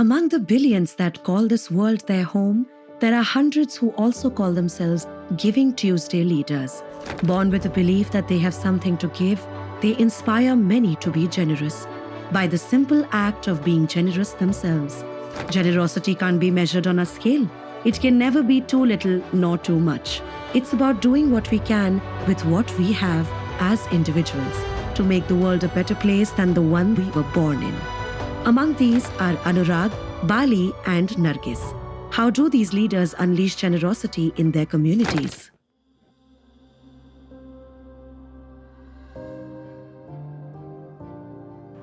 Among the billions that call this world their home, there are hundreds who also call themselves Giving Tuesday leaders. Born with the belief that they have something to give, they inspire many to be generous by the simple act of being generous themselves. Generosity can't be measured on a scale. It can never be too little nor too much. It's about doing what we can with what we have as individuals to make the world a better place than the one we were born in. Among these are Anurag, Bali, and Nargis. How do these leaders unleash generosity in their communities?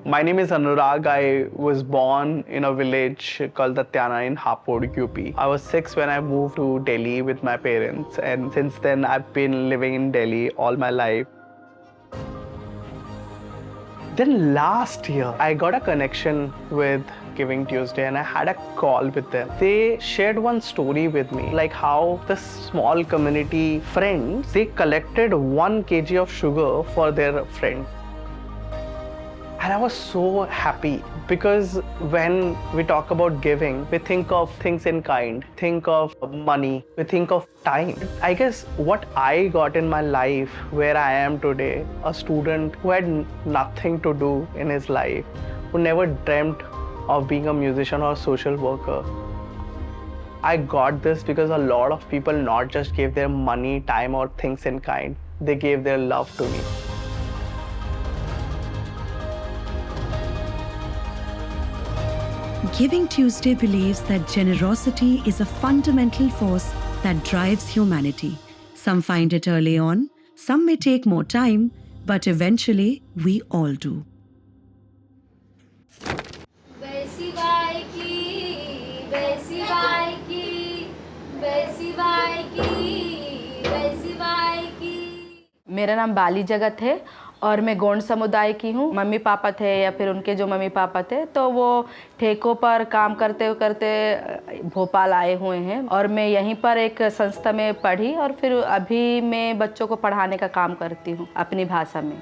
My name is Anurag. I was born in a village called Tatyana in Hapur, UP. I was 6 when I moved to Delhi with my parents, and since then I've been living in Delhi all my life. Then last year, I got a connection with Giving Tuesday and I had a call with them. They shared one story with me, like how the small community friends, they collected 1 kg of sugar for their friend. And I was so happy because when we talk about giving, we think of things in kind, think of money, we think of time. I guess what I got in my life, where I am today, a student who had nothing to do in his life, who never dreamt of being a musician or a social worker. I got this because a lot of people not just gave their money, time or things in kind, they gave their love to me. Giving Tuesday believes that generosity is a fundamental force that drives humanity. Some find it early on, some may take more time, but eventually we all do. मेरा नाम बाली जगत है और मैं गोंड समुदाय की हूँ। Mummy papa थे या फिर उनके जो मम्मी पापा थे तो वो ठेकों पर काम करते करते भोपाल आए हुए हैं और मैं यहीं पर एक संस्था में पढ़ी और फिर अभी मैं बच्चों को पढ़ाने का काम करती हूँ अपनी भाषा में।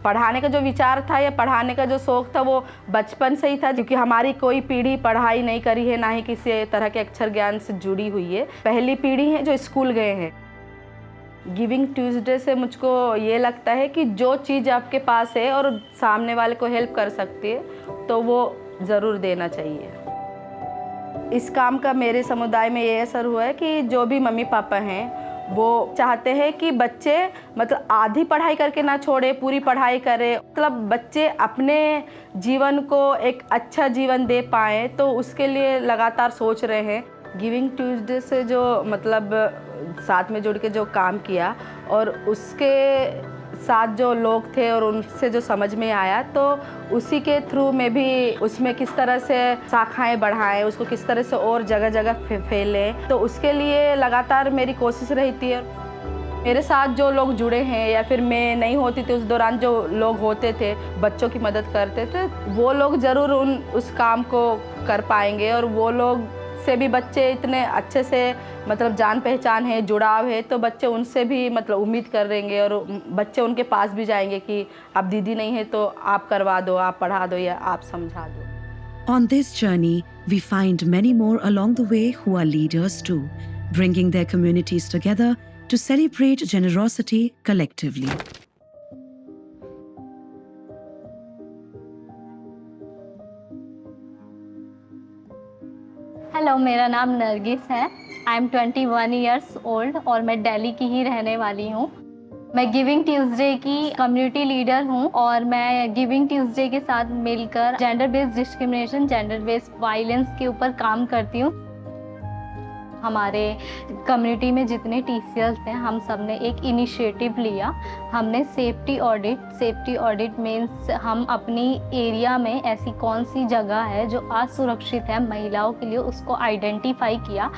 पढ़ाने का जो विचार था या पढ़ाने का जो शौक़ था वो बचपन से ही था, क्योंकि हमारी कोई पीढ़ी पढ़ाई नहीं करी है, ना ही किसी तरह के अक्षर ज्ञान से जुड़ी हुई है। पहली पीढ़ी है जो स्कूल गए हैं। गिविंग ट्यूसडे से मुझको ये लगता है कि जो चीज़ आपके पास है और सामने वाले को हेल्प कर सकती है तो वो ज़रूर देना चाहिए। इस काम का मेरे समुदाय में ये असर हुआ है कि जो भी मम्मी पापा हैं वो चाहते हैं कि बच्चे मतलब आधी पढ़ाई करके ना छोड़े, पूरी पढ़ाई करें, मतलब बच्चे अपने जीवन को एक अच्छा जीवन दे पाएँ, तो उसके लिए लगातार सोच रहे हैं। गिविंग ट्यूसडे से जो मतलब साथ में जुड़ के जो काम किया और उसके साथ जो लोग थे और उनसे जो समझ में आया, तो उसी के थ्रू में भी उसमें किस तरह से शाखाएं बढ़ाएं, उसको किस तरह से और जगह जगह फैलें, तो उसके लिए लगातार मेरी कोशिश रहती है। मेरे साथ जो लोग जुड़े हैं या फिर मैं नहीं होती थी उस दौरान जो लोग होते थे, बच्चों की मदद करते थे, वो लोग ज़रूर उस काम को कर पाएंगे और वो लोग से भी बच्चे इतने अच्छे से मतलब जान पहचान है, जुड़ाव है, तो बच्चे उनसे भी मतलब उम्मीद कर रहेंगे और बच्चे उनके पास भी जाएंगे कि आप दीदी नहीं है तो आप करवा दो, आप पढ़ा दो या आप समझा दो। On this journey, we find many more along the way who are leaders too, bringing their communities together to celebrate generosity collectively. Hello, मेरा नाम नरगिस है। आई एम 21 ईयर्स ओल्ड और मैं दिल्ली की ही रहने वाली हूँ। मैं गिविंग ट्यूसडे की कम्युनिटी लीडर हूँ और मैं गिविंग ट्यूसडे के साथ मिलकर gender based discrimination, gender based violence के ऊपर काम करती हूँ। हमारे कम्युनिटी में जितने टीसीएल्स हैं, हम सब ने एक इनिशिएटिव लिया। हमने सेफ्टी ऑडिट मीन्स हम अपनी एरिया में ऐसी कौन सी जगह है जो असुरक्षित है महिलाओं के लिए, उसको आइडेंटिफाई किया।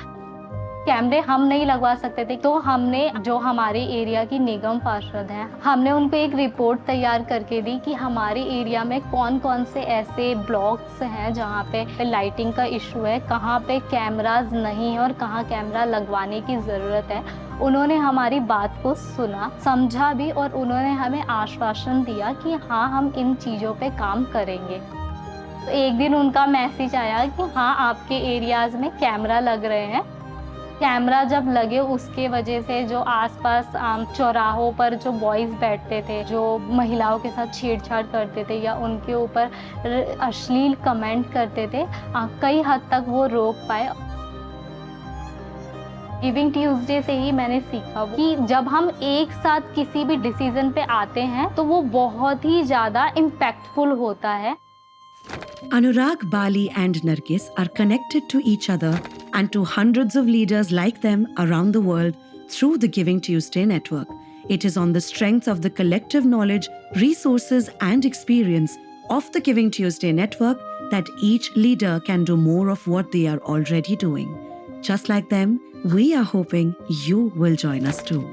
कैमरे हम नहीं लगवा सकते थे, तो हमने जो हमारे एरिया की निगम पार्षद हैं, हमने उनको एक रिपोर्ट तैयार करके दी कि हमारे एरिया में कौन कौन से ऐसे ब्लॉक्स हैं जहाँ पे लाइटिंग का इशू है, कहाँ पे कैमराज नहीं है और कहाँ कैमरा लगवाने की ज़रूरत है। उन्होंने हमारी बात को सुना, समझा भी और उन्होंने हमें आश्वासन दिया कि हाँ, हम इन चीज़ों पे काम करेंगे। तो एक दिन उनका मैसेज आया कि हाँ आपके एरियाज़ में कैमरा लग रहे हैं। कैमरा जब लगे उसके वजह से जो आसपास चौराहों पर जो बॉयज़ बैठते थे, जो महिलाओं के साथ छेड़छाड़ करते थे या उनके ऊपर अश्लील कमेंट करते थे, कई हद तक वो रोक पाए। गिविंग ट्यूसडे से ही मैंने सीखा कि जब हम एक साथ किसी भी डिसीजन पे आते हैं तो वो बहुत ही ज़्यादा इम्पैक्टफुल होता है। Anurag, Bali and Nargis are connected to each other and to hundreds of leaders like them around the world through the Giving Tuesday network. It is on the strength of the collective knowledge, resources and experience of the Giving Tuesday network that each leader can do more of what they are already doing. Just like them, we are hoping you will join us too.